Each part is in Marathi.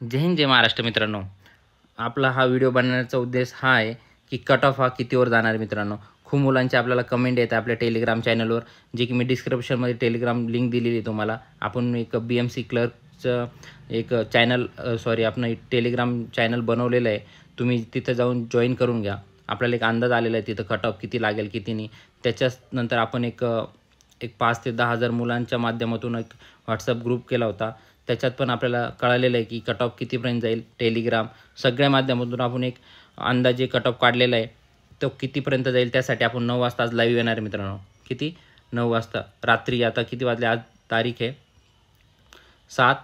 जय हिंद जय महाराष्ट्र मित्रांनो, आपला हा व्हिडिओ बनवण्याचा उद्देश हा आहे की कट ऑफ हा कितीवर जाणार मित्रांनो। खूप मुलांचे आपल्याला कमेंट येतात आपल्या टेलिग्राम चॅनलवर, जे की मी डिस्क्रिप्शनमध्ये टेलिग्राम लिंक दिलेली आहे तुम्हाला। आपण एक BMC क्लर्कचं एक चॅनल आपण टेलिग्राम चॅनल बनवलेलं आहे, तुम्ही तिथं जाऊन जॉईन करून घ्या। आपल्याला एक अंदाज आलेला आहे तिथं कट ऑफ किती लागेल किती नाही। त्याच्यानंतर आपण एक 5 ते 10 हजार मुलांच्या माध्यमातून एक व्हॉट्सअप ग्रुप केला होता, त्याच्यात पण आपल्याला कळालेलं आहे की कट ऑफ कितीपर्यंत जाईल। टेलिग्राम सगळ्या माध्यमातून आपण एक अंदाजे कट ऑफ काढलेला आहे, तो कितीपर्यंत जाईल त्यासाठी आपण 9 वाजता आज लाईव्ह येणार आहे मित्रांनो। किती 9 वाजता रात्री, आता किती वाजले, आज तारीख आहे 7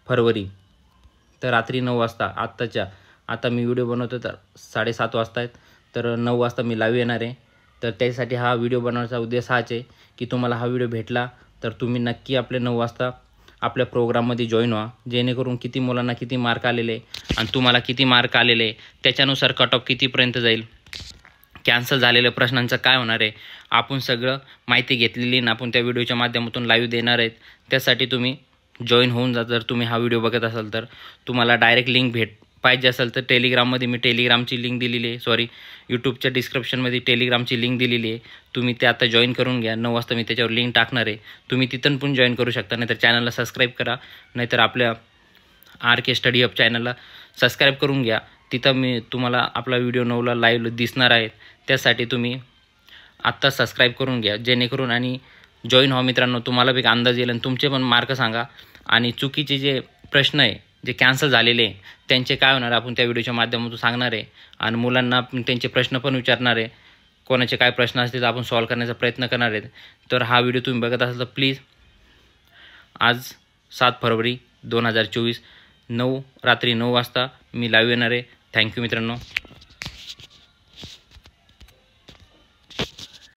फरवरी, तर रात्री 9 वाजता आता मी व्हिडिओ बनवतो तर 7:30 वाजता आहेत, तर 9 वाजता मी लाईव्ह येणार आहे। तर त्यासाठी हा व्हिडिओ बनवण्याचा उद्देश हाच आहे की तुम्हाला हा व्हिडिओ भेटला तर तुम्ही नक्की आपले 9 वाजता आपल्या प्रोग्राममध्ये जॉईन व्हा, जेणेकरून किती मुलांना किती मार्क आलेले आणि तुम्हाला किती मार्क आलेले त्याच्यानुसार कट ऑफ कितीपर्यंत जाईल, कॅन्सल झालेल्या प्रश्नांचं काय होणार आहे, आपण सगळं माहिती घेतलेली आणि आपण त्या व्हिडिओच्या माध्यमातून लाईव्ह देणार आहेत। त्यासाठी तुम्ही जॉईन होऊन जा। जर तुम्ही हा व्हिडिओ बघत असाल तर तुम्हाला डायरेक्ट लिंक पाहिजे असेल तर टेलिग्राममध्ये मी टेलिग्रामची लिंक दिलेली आहे, यूट्यूबच्या डिस्क्रिप्शनमध्ये टेलिग्रामची लिंक दिलेली आहे, तुम्ही ते आता जॉईन करून घ्या। 9 वाजता मी त्याच्यावर लिंक टाकणार आहे, तुम्ही तिथून पण जॉईन करू शकता, नाहीतर चॅनलला सबस्क्राईब करा, नाहीतर आपल्या RK स्टडी हब चॅनलला सबस्क्राईब करून घ्या। तिथं मी तुम्हाला आपला व्हिडिओ 9ला लाईव्ह दिसणार आहे, त्यासाठी तुम्ही आत्ता सबस्क्राईब करून घ्या, जेणेकरून आणि जॉईन व्हा मित्रांनो। तुम्हाला एक अंदाज येईल आणि तुमचे पण मार्क सांगा, आणि चुकीचे जे प्रश्न आहे जे कॅन्सल झालेले त्यांचे काय होणार आपण त्या व्हिडिओच्या माध्यमातून सांगणार आहे, आणि मुलांना त्यांचे प्रश्न पण विचारणार आहे, कोणाचे काय प्रश्न असतील आपण सॉल्व्ह करण्याचा प्रयत्न करणार आहेत। तर हा व्हिडिओ तुम्ही बघत असाल तर प्लीज आज 7 फरवरी 2024 रात्री 9 वाजता मी लाईव्ह येणार आहे। थँक्यू मित्रांनो।